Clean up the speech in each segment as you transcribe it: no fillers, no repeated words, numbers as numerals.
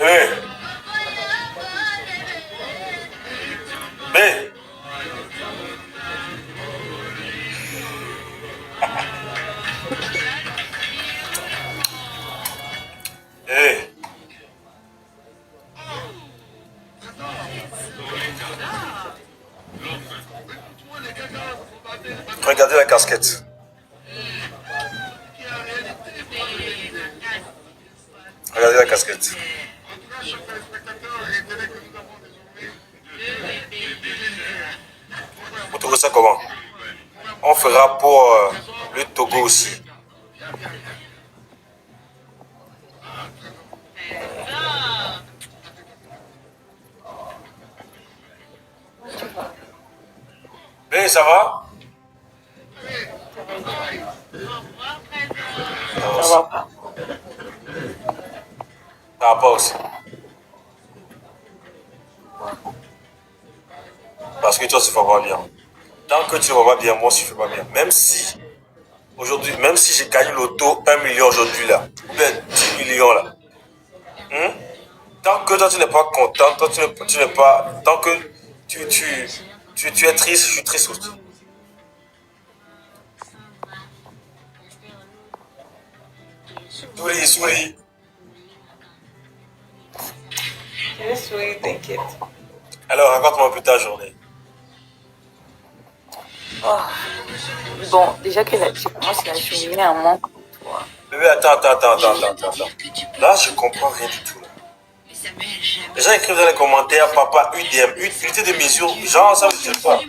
Bébé, bébé, bébé. Regardez la casquette. Regardez la casquette. Vous trouvez ça comment? On fera pour le Togo aussi. Bébé, ça va? Ça va pas. Ça va pas aussi. Parce que toi, tu ne vas pas bien. Tant que tu ne vas pas bien, moi aussi, je ne fais pas bien. Même si, aujourd'hui, même si j'ai gagné l'auto 1 million aujourd'hui, là, ou bien 10 millions, là, tant que toi, tu n'es pas content, toi, tu n'es pas, tant que tu es triste, je suis triste aussi. Souris, souris. Je vais sourire, t'inquiète. Alors, raconte-moi un peu ta journée. Oh. Bon, déjà que je commence la journée à manque pour toi. Bébé, attends. Là, je comprends rien du tout. Là. Les gens écrivent dans les commentaires, papa, UDM, unité de mesure, genre, ça veut dire quoi? Ça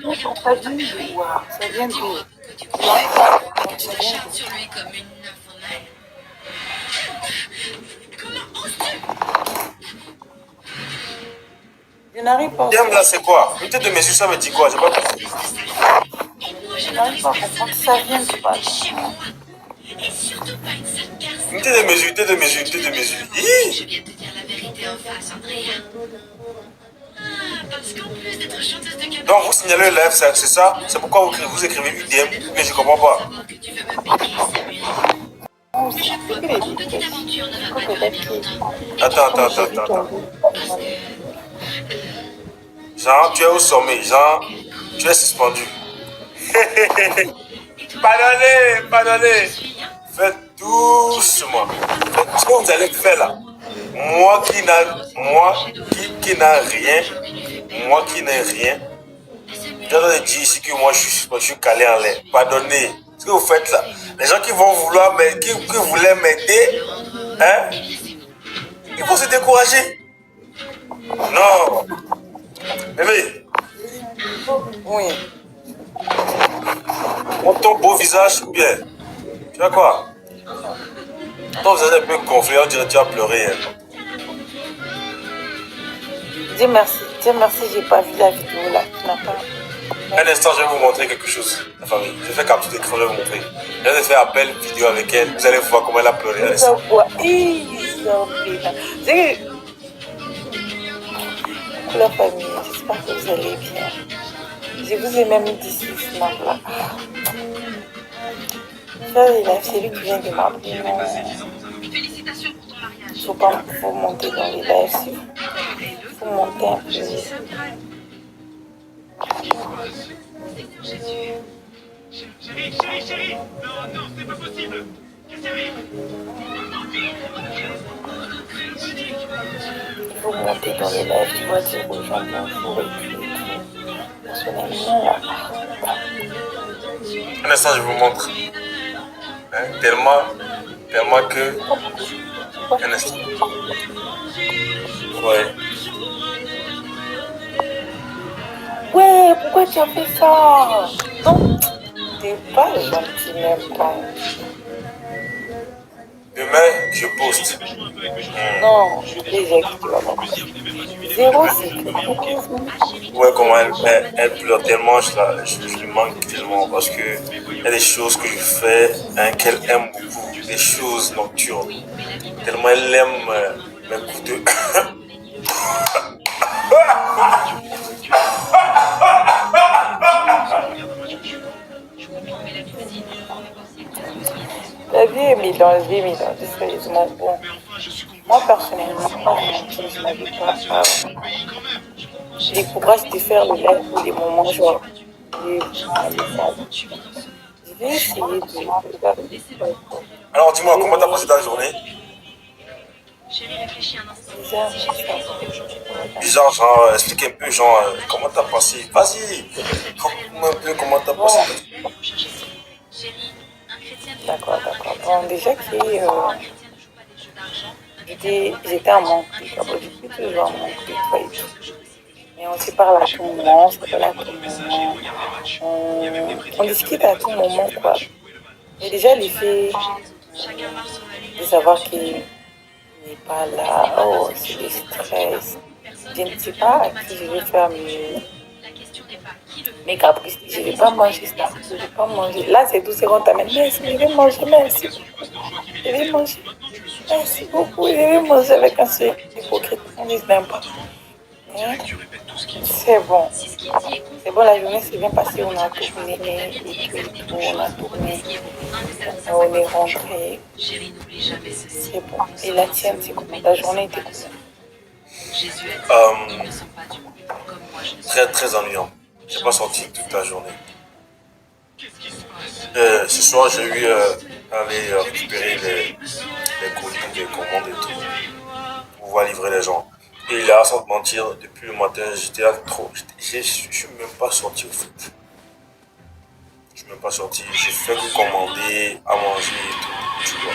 vient de voir, ça vient de... Je n'arrive pas à UDM, là, c'est quoi? Unité de mesure, ça veut dire quoi? J'ai pas compris. Je n'arrive pas à comprendre, ça vient de pas. Unité de mesure, unité de mesure, unité de mesure. Hi! Je viens de te dire la vérité en face, Andrea. Parce qu'en plus d'être chanteuse de cabaret... Donc, vous signalez le live, c'est ça? C'est pourquoi vous écrivez UDM? Mais je comprends pas. savoir que tu veux me payer, Samuel. À chaque fois qu'une petite aventure ne va pas durer longtemps. Attends. Jean, tu es au sommet. Jean, tu es suspendu. Pardonnez. Faites doucement. Faites ce que vous allez faire là. Moi qui n'ai rien, je dois dire ici que moi je suis calé en l'air. Pardonnez. Ce que vous faites là. Les gens qui vont vouloir m'aider, qui voulaient m'aider, hein, ils vont se décourager. Non. Bébé, Oui. ton beau visage, bien. Tu vois quoi? Ton visage est un peu gonflé, on dirait que tu as pleuré. Hein. Dieu merci, j'ai pas vu la vidéo là. Tu n'as pas... Un instant, je vais vous montrer quelque chose, la famille. Je fais capture d'écran, je vais vous montrer. Je vais faire appel vidéo avec elle. Vous allez voir comment elle a pleuré. Un instant. La famille, j'espère que vous allez bien. Je vous ai même dit ce snap là. C'est lui qui vient de m'appeler. Il faut monter dans les lives. Il faut monter un peu. Chérie, non, c'est pas possible. Qu'est-ce qui arrive? Il faut monter dans les lives, tu vois, dire aux gens bonjour et puis personnellement là. Un instant, je vous montre. Hein, tellement que... Un instant. Ouais, pourquoi tu as fait ça? Non, t'es pas gentil même pas. Demain, je poste. Non, déjà que tu vas m'envoyer. Zéro, c'est Ouais, comment elle pleure tellement, je lui manque tellement parce que il y a des choses que je fais hein, qu'elle aime beaucoup, des choses nocturnes. Tellement elle aime mes coups de... La vie est mélangée, sérieusement. Bon, moi personnellement, pas mentir, je n'avais pas les courage de faire le live pour les moments genre les messages. Je vais essayer de regarder. Alors, dis-moi, comment t'as passé ta journée? Bizarre, Bizarre, genre, explique un peu, genre, comment t'as passé? Vas-y, raconte-moi un peu comment t'as passé. d'accord. Bon, déjà que j'étais en manque de travail, je suis toujours en manque de travail. Mais on se parle à tout moment, on s'appelle à tout moment, on discute à tout moment, quoi. Et déjà, l'effet de savoir qu'il n'est pas là, oh, c'est le stress. Je ne sais pas à qui je vais faire mes caprices. Je ne vais pas manger ça, je ne vais pas manger. Là, c'est 12 secondes, t'amènes, merci, je vais manger, merci. Je vais manger. Merci beaucoup, je vais manger avec un sourire hypocrite. On dit même pas. C'est bon. C'est bon, la journée s'est bien passée, on a tourné et tout, on a tourné. On est rentré. C'est bon. Et la tienne, c'est comment? La journée était comment? Très, très ennuyant. J'ai pas sorti toute la journée. Ce soir, j'ai eu à aller récupérer les colis, les commandes et tout, pour pouvoir livrer les gens. Et là, sans te mentir, depuis le matin, j'étais là trop. Je suis même pas sorti au fait. Je suis même pas sorti. J'ai fait que commander, à manger et tout, tu vois.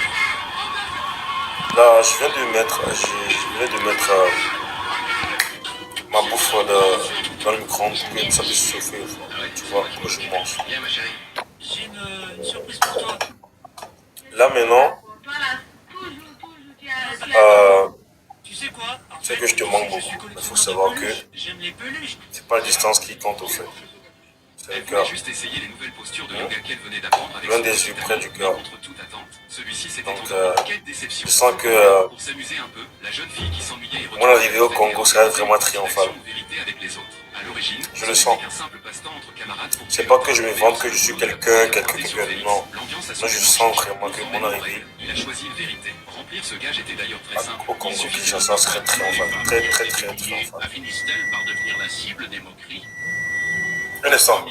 Là, je viens de mettre, ma bouffe dans le micro-ondes pour que ça puisse chauffer, tu vois, pour que je mange. Là maintenant, c'est que je te manque beaucoup. Il faut savoir que c'est pas la distance qui compte au fait. C'est le cœur. Loin des yeux, près du cœur. Donc, je sens que mon arrivée au Congo sera vraiment triomphale. Je le sens. C'est pas que je me vante que je suis quelqu'un, non. Moi, je sens vraiment que mon arrivée au Congo Kinshasa serait triomphale. Très, très, très triomphale. Un instant.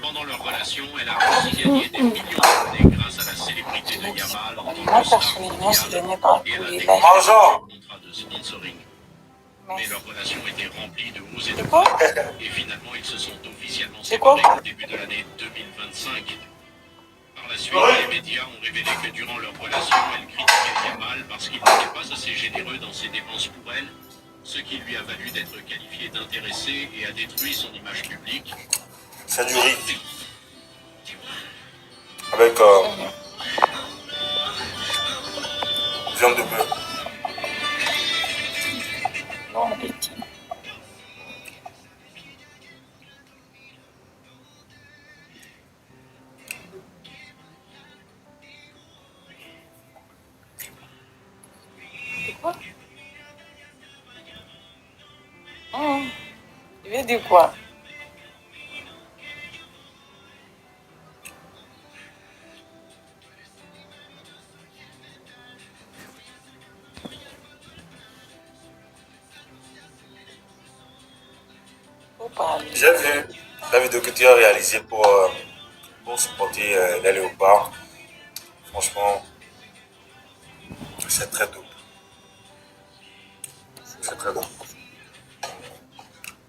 Pendant leur relation, elle a réussi à gagner des millions d'abonnés grâce à la célébrité de Yamal en Moi, personnellement, je n'aimais pas tous les lives. Mangeons! contrat de sponsoring. Mais Merci. leur relation était remplie de hauts et de C'est quoi? bas. Et finalement, ils se sont officiellement C'est quoi? séparés au début de l'année 2025. Par la suite, les médias ont révélé que durant leur relation, elle critiquait Yamal parce qu'il n'était pas assez généreux dans ses dépenses pour elle, ce qui lui a valu d'être qualifié d'intéressé et a détruit son image publique. C'est du riz. Avec viande de bœuf. Bon appétit. C'est quoi? Tu veux dire quoi? Faut parler. J'ai vu la vidéo que tu as réalisée pour supporter les léopards. Franchement, c'est très dope. C'est très dope.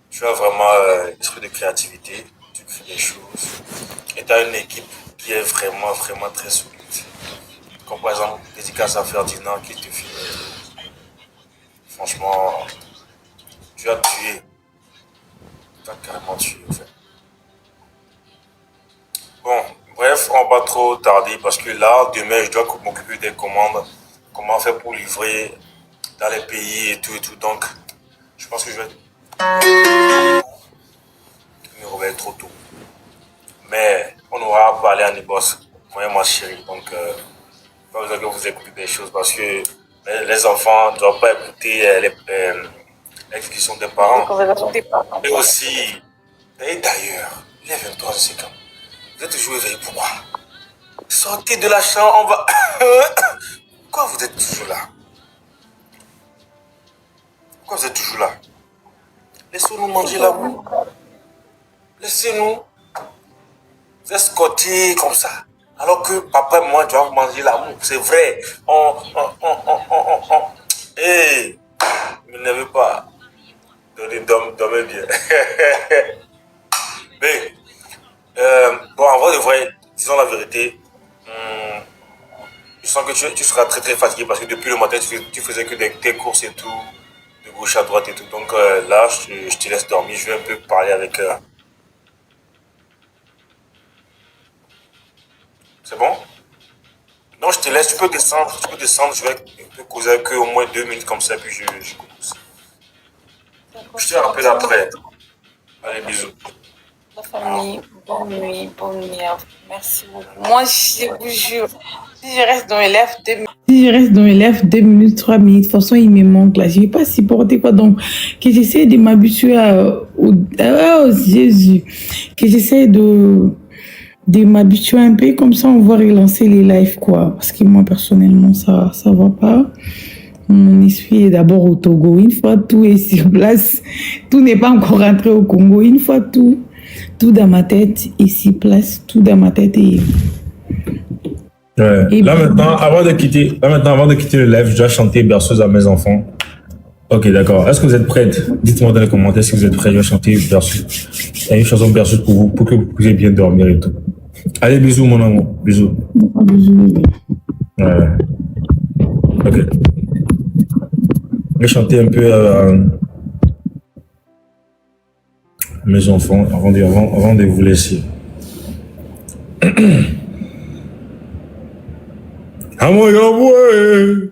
Tu as vraiment l'esprit de créativité, tu crées des choses. Et tu as une équipe qui est vraiment, vraiment très solide. Comme par exemple, dédicace à Ferdinand qui te filme. Franchement, tu as tué. Tu as carrément tué, en fait. Bon, bref, on va pas trop tarder parce que là, demain, je dois m'occuper des commandes. Comment faire pour livrer dans les pays et tout et tout. Donc, je pense que je vais me réveiller trop tôt. Mais on aura parlé à Nibos, moi et ma chérie. Donc, pas besoin que vous écoutez des choses parce que les enfants ne doivent pas écouter les discussions des Les parents. conversations des parents. Et aussi, et d'ailleurs, il est 23 h 50. Vous êtes toujours éveillé, pourquoi? Sortez de la chambre, on va... Pourquoi vous êtes toujours là? Pourquoi vous êtes toujours là? Laissez-nous manger l'amour. Laissez-nous vous escorter comme ça. Alors que papa et moi doivent manger l'amour. C'est vrai. Hey, ne m'énervez pas. Dormez bien. Mais, bon, en vrai de vrai, disons la vérité, je sens que tu seras très très fatigué parce que depuis le matin, tu faisais que des courses et tout, de gauche à droite et tout. Donc là, je te laisse dormir. Je vais un peu parler avec... C'est bon? Non, je te laisse. Tu peux descendre. Je vais un peu causer avec eux au moins 2 minutes comme ça, puis je commence. Je te rappelle après. Allez, bisous. La famille, bonne nuit. Merci beaucoup. Moi, je vous jure, si je reste dans les lèvres 2 minutes, 3 minutes, de toute façon, il me manque là. Je ne vais pas supporter quoi. Donc, que j'essaie de m'habituer au Jésus. Que j'essaie de m'habituer un peu. Comme ça, on va relancer les lives, quoi. Parce que moi, personnellement, ça va pas. Mon esprit est d'abord au Togo. Une fois tout est sur place, tout n'est pas encore rentré au Congo. Une fois tout dans ma tête est sur place, tout dans ma tête est... Ouais. Là maintenant, avant de quitter le live, je dois chanter Berceuse à mes enfants. Ok, d'accord. Est-ce que vous êtes prêtes? Dites-moi dans les commentaires si vous êtes prêts. Je vais chanter Berceuse. Il y a une chanson Berceuse pour vous, pour que vous puissiez bien dormir et tout. Allez, bisous mon amour. Bisous. Ouais. Ok. Je vais chanter un peu mes enfants avant de vous laisser. Amoyamwe,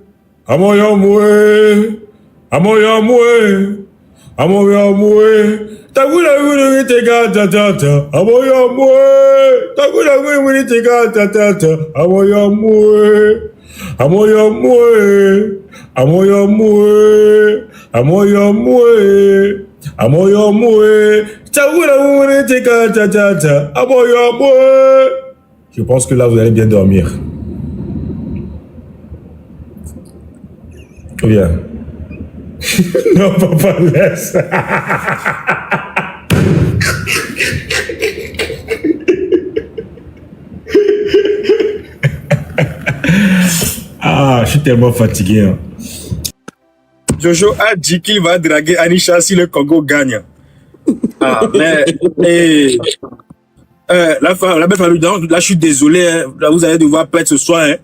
Tagula wini tega tata, amoyamwe, Tagula wini tega tata, amoyamwe, Tagula wini tega tata, amoyamwe. Je pense que là vous allez bien dormir. Bien. Non, papa, laisse. Ah, je suis tellement fatigué. Hein. Jojo a dit qu'il va draguer Anisha si le Congo gagne. Ah, mais... la belle famille, là, je suis désolé. Hein, là, vous allez devoir perdre ce soir. Hein.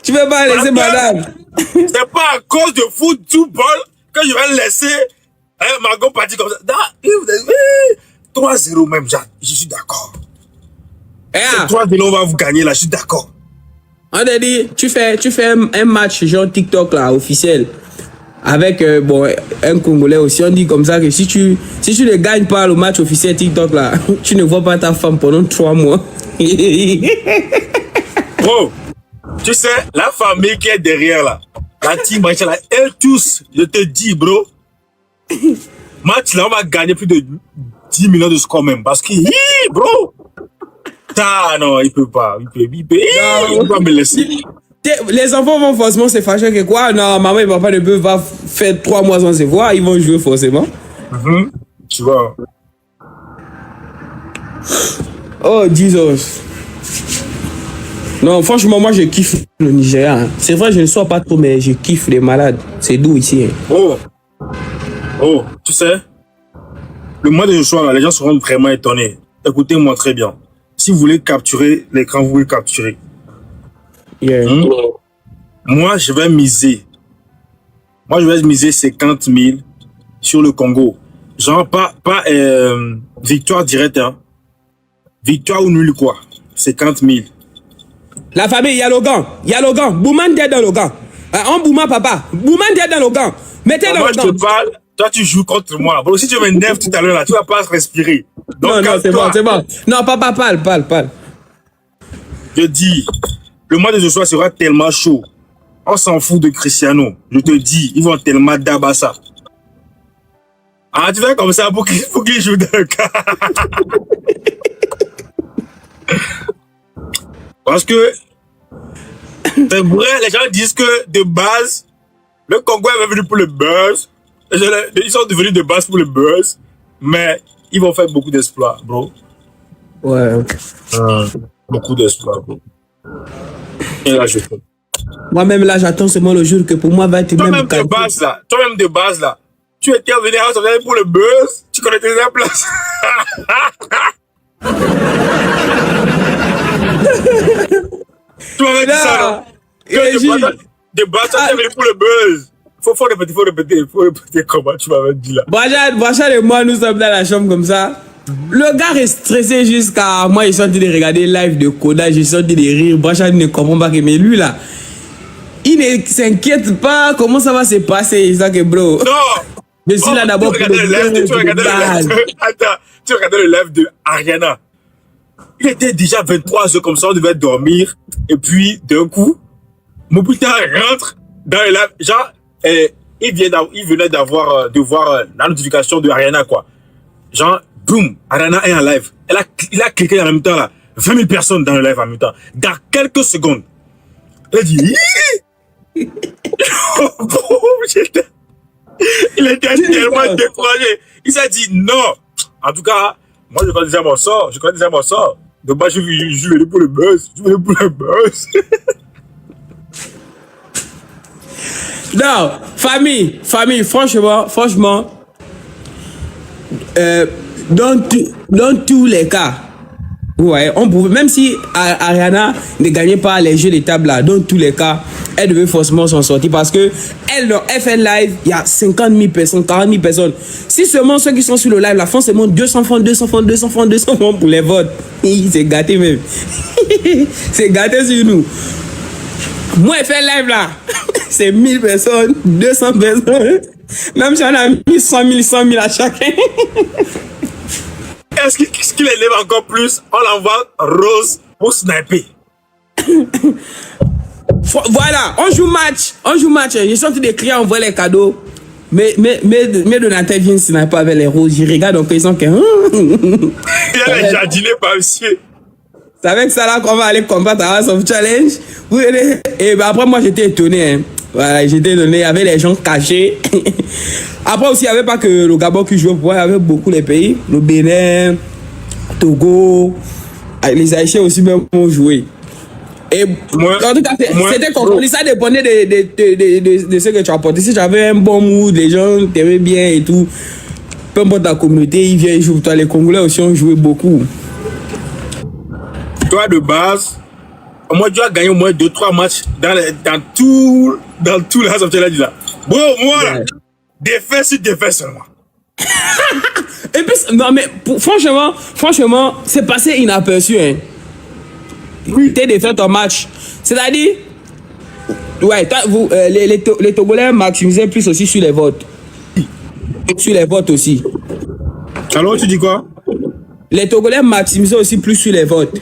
Tu veux pas laisser madame? C'est pas à cause de football que je vais laisser Margot partir comme ça. 3-0 même, je suis d'accord. Yeah. 3-0, on va vous gagner là, je suis d'accord. On a dit, tu fais un match genre TikTok là, officiel. Avec un Congolais aussi, on dit comme ça que si tu ne gagnes pas le match officiel TikTok là, tu ne vois pas ta femme pendant 3 mois. Bro, tu sais, la famille qui est derrière là, la team là, elle tous, je te dis bro, match là on va gagner plus de 10 millions de score même, parce que, bro, non, il peut pas me laisser. Les enfants vont forcément se fâcher que quoi? Non, maman et papa ne peuvent pas faire 3 mois sans se voir, ils vont jouer forcément. Tu vois. Oh, Jesus. Non, franchement, moi je kiffe le Nigeria. Hein. C'est vrai, je ne sois pas trop, mais je kiffe les malades. C'est doux ici. Hein. Oh, tu sais, le mois de soir, là, les gens seront vraiment étonnés. Écoutez-moi très bien. Si vous voulez capturer l'écran, vous pouvez capturer. Yeah. Moi, je vais miser 50 000 sur le Congo. Genre, pas victoire directe, hein. Victoire ou nul, quoi. 50 000. La famille, il y a Logan. Bouman est dans Logan. On Bouma, papa. Bouman est dans Logan. Mettez dans Logan. Moi, je te parle. Toi, tu joues contre moi. Bon, si tu m'énerves tout à l'heure, là, tu vas pas respirer. Donc, non, c'est bon. Non, papa, parle. Je dis, le mois de ce soir sera tellement chaud. On s'en fout de Cristiano. Je te dis, ils vont tellement d'abattre ça. Ah, tu fais comme ça pour qu'il joue dans le cas. Parce que, c'est vrai, les gens disent que de base, le Congo est venu pour le buzz. Ils sont devenus de base pour le buzz. Mais ils vont faire beaucoup d'exploits, bro. Ouais. Beaucoup d'exploits, bro. Et là, je fais. Moi-même, là, j'attends seulement le jour que pour moi va être Toi-même même de base, là. Tu étais venu à House of Challenge pour le buzz. Tu connais tes places. Tu m'avais dit ça, non? De base, tu étais venu pour le buzz. Faut répéter comment tu m'avais dit là. Bachar et moi, nous sommes dans la chambre comme ça. Le gars est stressé jusqu'à moi, ils sont en train de regarder live de Koda, ils sont en train de rire. Bachar ne comprend pas que, mais lui là, il ne s'inquiète pas comment ça va se passer. Il dit que bro. Non! Je suis là d'abord pour le tu regardais le live de Ariana. Il était déjà 23h comme ça, on devait dormir. Et puis, d'un coup, mon putain rentre dans le live. Genre, il venait de voir la notification de Ariana, quoi. Genre, boum, Ariana est en live. Il a cliqué en même temps, là. 20 000 personnes dans le live en même temps. Dans quelques secondes. Il a dit, il était tellement découragé. Il s'est dit, non. En tout cas, moi, je connais déjà mon sort. Donc, moi, je suis venu pour le buzz. Non, famille, franchement, dans tous les cas, ouais, on pouvait, même si Ariana ne gagnait pas les jeux de table là, dans tous les cas, elle devait forcément s'en sortir parce que elle fait live, il y a 50 000 personnes, 40 000 personnes. Si seulement ceux qui sont sur le live là font seulement 200 francs pour les votes, c'est gâté même. C'est gâté sur nous. Moi, elle fait live là, c'est 1000 personnes, 200 personnes. Même si on a mis 100 000 à chacun. Ce qui l'élève encore plus, on l'envoie Rose pour sniper. Voilà, on joue match. Je suis en train de crier, on voit les cadeaux. Mais Donatel vient sniper avec les roses. Je regarde donc ils sont que. Il y a les jardiniers par ici. C'est avec ça là qu'on va aller combattre à House of Challenge. Et ben après, moi j'étais étonné. Hein. Voilà, j'étais étonné avec les gens cachés. Après aussi, il n'y avait pas que le Gabon qui jouait, il y avait beaucoup les pays. Le Bénin, Togo, les Haïtiens aussi même ont joué. Et en tout cas, c'était contrôlé. Ça dépendait de ce que tu apportais. Si tu avais un bon mood, les gens t'aimaient bien et tout. Peu importe ta communauté, ils viennent jouer. Toi, les Congolais aussi ont joué beaucoup. Toi, de base, moi, tu as gagné au moins 2-3 matchs dans tout le House of Challenge là. Bon, moi, là, défait sur défait seulement. Et puis, non, mais franchement, c'est passé inaperçu. Hein. Oui. T'es défait ton match. C'est-à-dire, ouais, les Togolais maximisaient plus aussi sur les votes. Sur les votes aussi. Alors, tu dis quoi? Les Togolais maximisaient aussi plus sur les votes.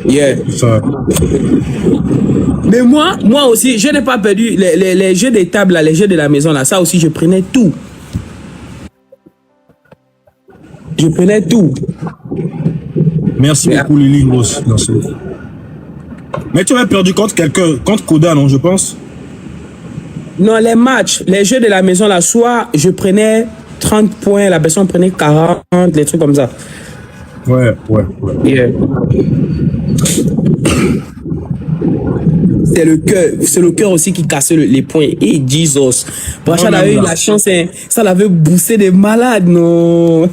Yeah. Ça. Mais moi aussi, je n'ai pas perdu les jeux des tables, là, les jeux de la maison, là, ça aussi, je prenais tout. Merci beaucoup, Lily Gross. Mais tu avais perdu contre quelqu'un, contre Koda, non, je pense? Non, les matchs, les jeux de la maison, là, soit je prenais 30 points, la personne prenait 40, les trucs comme ça. Ouais. Yeah. C'est le cœur aussi qui cassait les points. Et Jesus. Bachar avait eu la chance, hein, ça l'avait boossé des malades, non.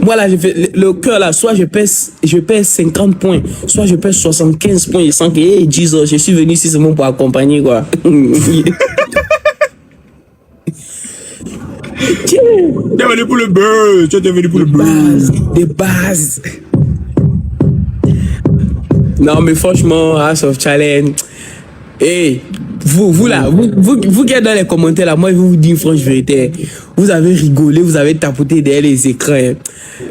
Moi là, je fais le cœur là, soit je perds 50 points, soit je perds 75 points. Je sens que, hey, Jesus, je suis venu ici seulement pour accompagner, quoi. Tu es venu pour le buzz. Des bases. Non, mais franchement, House of Challenge. Hey, vous là, vous qui êtes dans les commentaires là, moi je vais vous dire une franche vérité. Vous avez rigolé, vous avez tapoté derrière les écrans. Hein.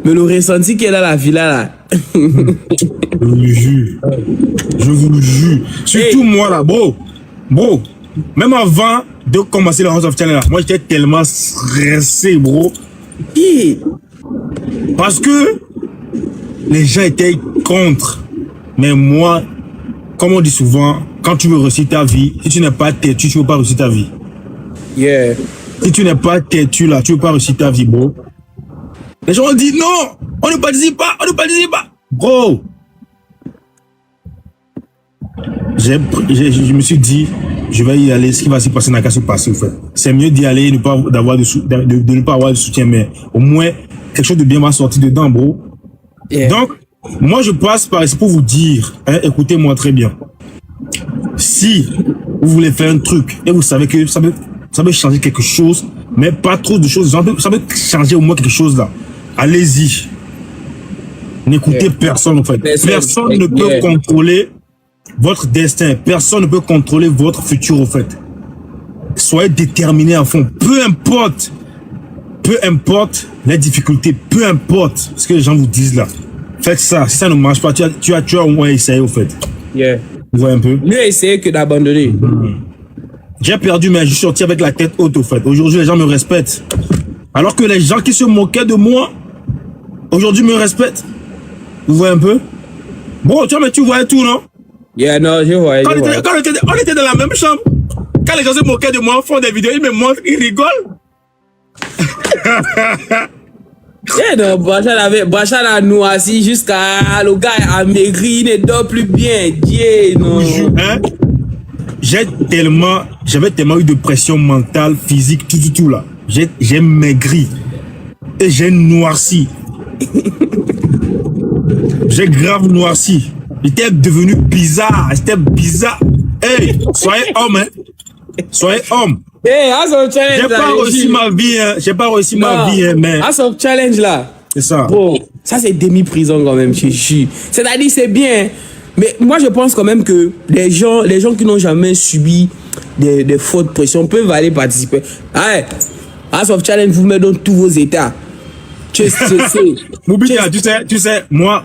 Mais le ressenti qui est dans la villa là. Je vous le jure. Surtout moi là, bro. Même avant de commencer le House of Challenge, moi j'étais tellement stressé, bro. Parce que les gens étaient contre. Mais moi, comme on dit souvent, quand tu veux réussir ta vie, si tu n'es pas têtu, tu ne veux pas réussir ta vie. Yeah. Si tu n'es pas têtu là, tu ne veux pas réussir ta vie, bro. Les gens ont dit non, on ne participe pas, on ne participe pas. Bro. Je me suis dit, je vais y aller, ce qui va se passer n'a qu'à se passer, en fait. C'est mieux d'y aller et de ne pas avoir de soutien, mais au moins, quelque chose de bien va sortir dedans, bro. Yeah. Donc, moi, je passe par ici pour vous dire, hein, écoutez-moi très bien. Si vous voulez faire un truc et vous savez que ça peut changer quelque chose, mais pas trop de choses, ça peut changer au moins quelque chose là, allez-y. N'écoutez personne, en fait. Personne ne peut contrôler votre destin. Personne ne peut contrôler votre futur, en fait. Soyez déterminés à fond. Peu importe les difficultés, peu importe ce que les gens vous disent là. Faites ça. Si ça ne marche pas, tu as au moins essayé, au fait. Yeah. Vous voyez un peu? Mieux essayer que d'abandonner. J'ai perdu, mais je suis sorti avec la tête haute, au fait. Aujourd'hui, les gens me respectent. Alors que les gens qui se moquaient de moi, aujourd'hui me respectent. Vous voyez un peu? Bon, tu voyais tout, non? Yeah, non, je vois. On était dans la même chambre. Quand les gens se moquaient de moi, font des vidéos, ils me montrent, ils rigolent. Yeah, non, Brachal a noisi jusqu'à le gars a maigri, il ne dort plus bien. Yeah, non. Hein? J'avais tellement eu de pression mentale, physique, tout là. J'ai maigri. Et j'ai noirci. J'ai grave noirci. J'étais devenu bizarre. J'étais bizarre. Hey, soyez homme, hein. Soyez homme. Hey, challenge. J'ai pas réussi ma vie, hein. J'ai pas réussi ma vie, hein, mais. Son challenge là. C'est ça. Bon, ça c'est demi-prison quand même, c'est-à-dire c'est bien. Mais moi je pense quand même que les gens qui n'ont jamais subi des fautes pression peuvent aller participer. Hey, House of Challenge vous met dans tous vos états. Tu sais, moi,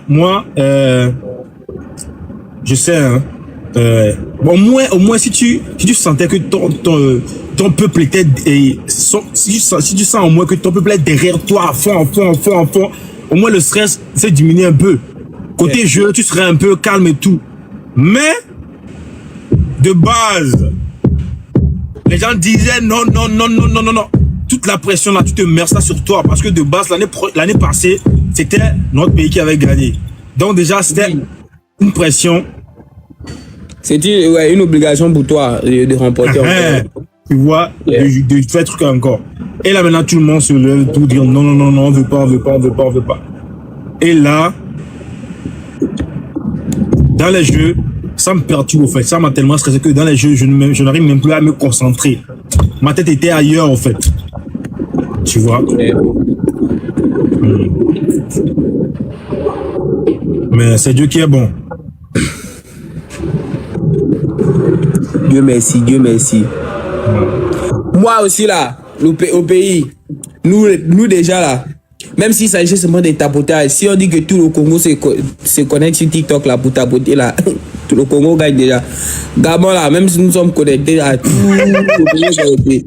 je sais, hein. Au moins si tu sentais que ton peuple était, si tu sens au moins que ton peuple est derrière toi à fond, au moins le stress s'est diminué un peu. Côté jeu, tu serais un peu calme et tout. Mais, de base, les gens disaient non. Toute la pression là, tu te mets ça sur toi. Parce que de base, l'année passée, c'était notre pays qui avait gagné. Donc déjà, c'était une pression. C'était une obligation pour toi de remporter. Tu vois, de faire truc encore. Et là maintenant, tout le monde se lève pour dire non, on veut pas. Et là, dans les jeux, ça me perturbe au fait. Ça m'a tellement stressé que dans les jeux, je n'arrive même plus à me concentrer. Ma tête était ailleurs au fait. Tu vois. Mais c'est Dieu qui est bon. Dieu merci. Moi aussi là, au pays, nous déjà là, même s'il s'agit seulement des tapotages, si on dit que tout le Congo se connecte sur TikTok là pour tapoter là, tout le Congo gagne déjà. Gabon là, même si nous sommes connectés à tout le pays,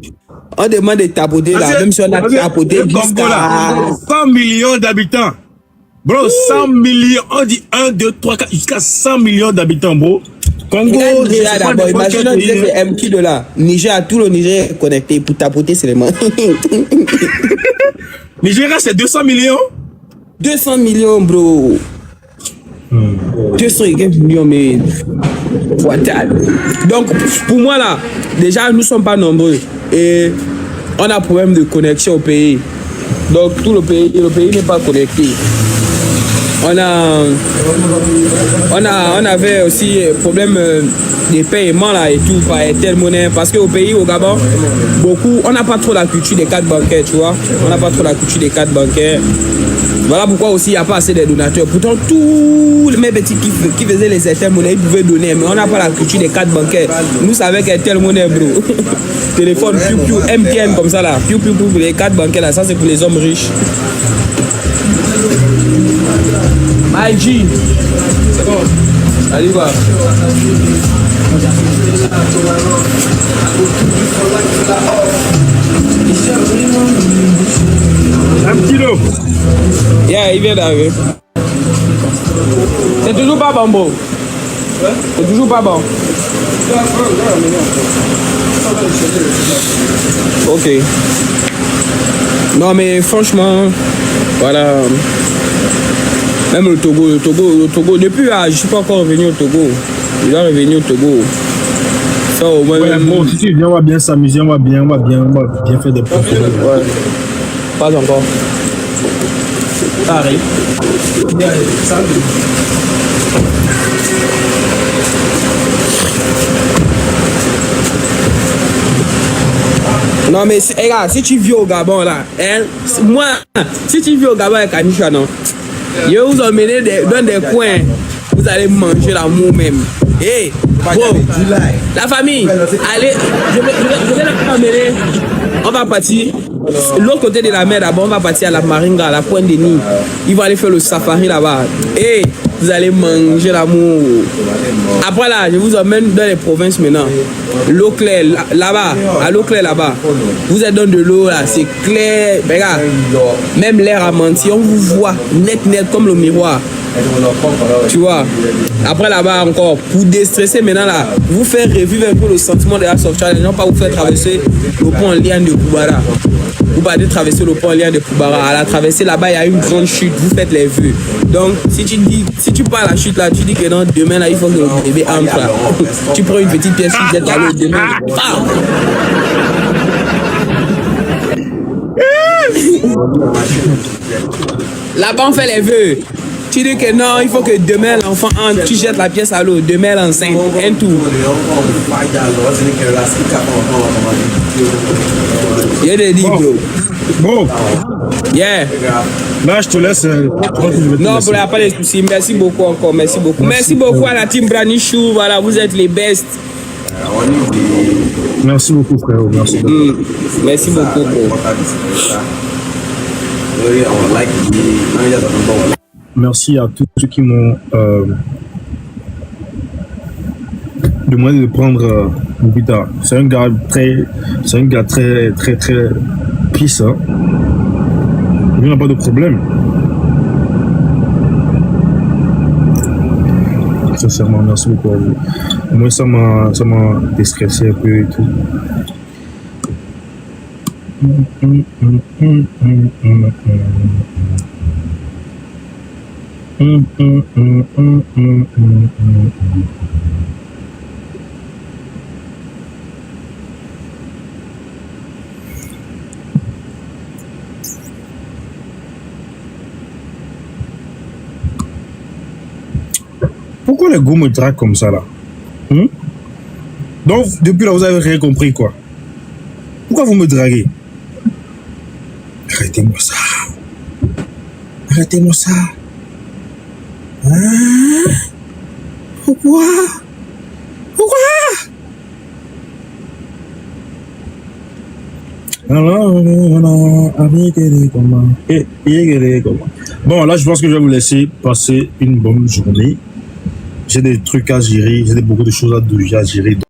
on demande de tapoter là, même si on a tapoté jusqu'à 100 millions d'habitants. Bro, 100 millions, on dit 1, 2, 3, 4, jusqu'à 100 millions d'habitants, bro. Congo, d'abord, imaginons que MK de là, Niger, tout le Niger est connecté pour tapoter seulement. Nigeria, c'est 200 millions? 200 millions, bro. 200 millions, mais. Donc, pour moi, là, déjà, nous ne sommes pas nombreux. Et on a un problème de connexion au pays. Donc, tout le pays n'est pas connecté. On avait aussi problème des paiements là et tout par telle monnaie parce qu'au pays, au Gabon, on n'a pas trop la culture des cartes bancaires, tu vois. On n'a pas trop la culture des cartes bancaires. Voilà pourquoi aussi il n'y a pas assez de donateurs. Pourtant, tous les mêmes petits qui faisaient les certaines monnaies, ils pouvaient donner, mais on n'a pas la culture des cartes bancaires. Nous savons avec telle monnaie, bro. Téléphone, MTN comme ça là. Les cartes bancaires là, ça c'est pour les hommes riches. My G. C'est bon. Allez, va. Un kilo. Yeah, il vient d'arriver. C'est toujours pas bon, bro. C'est toujours pas bon. Ok. Non, mais franchement, voilà. Même le Togo, depuis là, je suis pas encore revenu au Togo. Je dois revenir au Togo. Ça, au moins. Ouais, bon, si tu viens, on va bien s'amuser, on va bien faire des profils. Ouais. Pas encore. Ça arrive. Non mais regarde, si tu vis au Gabon là, hein, moi, si tu vis au Gabon avec Anisha, non, je vais vous emmener dans des coins, vous allez manger l'amour même. Hey, bro, la famille, allez, je vais vous emmener, on va partir, l'autre côté de la mer d'abord, on va partir à la Maringa, à la Pointe de Nid, ils vont aller faire le safari là-bas. Hey, vous allez manger l'amour. Après là, je vous emmène dans les provinces maintenant. L'eau claire, là-bas, à l'eau claire là-bas. Vous êtes dans de l'eau là, c'est clair. Regarde, même l'air a menti, on vous voit net comme le miroir. Tu vois. Après là-bas encore, pour déstresser maintenant là, vous faire revivre un peu le sentiment de la soft challenge, non pas vous faire traverser le pont en lien de Koubara. Vous partez traverser le pont en lien de Koubara. À la traversée là-bas, il y a une grande chute, vous faites les vues. Donc si tu pars à la chute là, tu dis que non, demain là, il faut que le bébé entre là. Tu prends une petite pièce, tu jettes à l'eau, demain. Là-bas, on fait les vœux. Tu dis que non, il faut que demain l'enfant entre, tu jettes la pièce à l'eau, demain l'enceinte, un tour. Il y a des livres, bro. Bon, Yeah. là, je te laisse. Non, bro, il n'y a pas de soucis. Merci beaucoup encore, merci beaucoup. Merci beaucoup à la team Branichou, voilà, vous êtes les best. Merci beaucoup, frère. Merci beaucoup. Merci beaucoup, bro. Merci à tous ceux qui m'ont demandé de prendre Mobita. C'est un gars très pisse. Hein. Il n'y a pas de problème. Sincèrement, merci beaucoup à vous. Moi, ça m'a déstressé un peu et tout. Pourquoi les goûts me draguent comme ça là? Donc, depuis là, vous avez rien compris quoi? Pourquoi vous me draguez? Arrêtez-moi ça. Arrêtez-moi ça. Hein? Pourquoi? Bon, là, je pense que je vais vous laisser passer une bonne journée. J'ai des trucs à gérer, j'ai beaucoup de choses à gérer.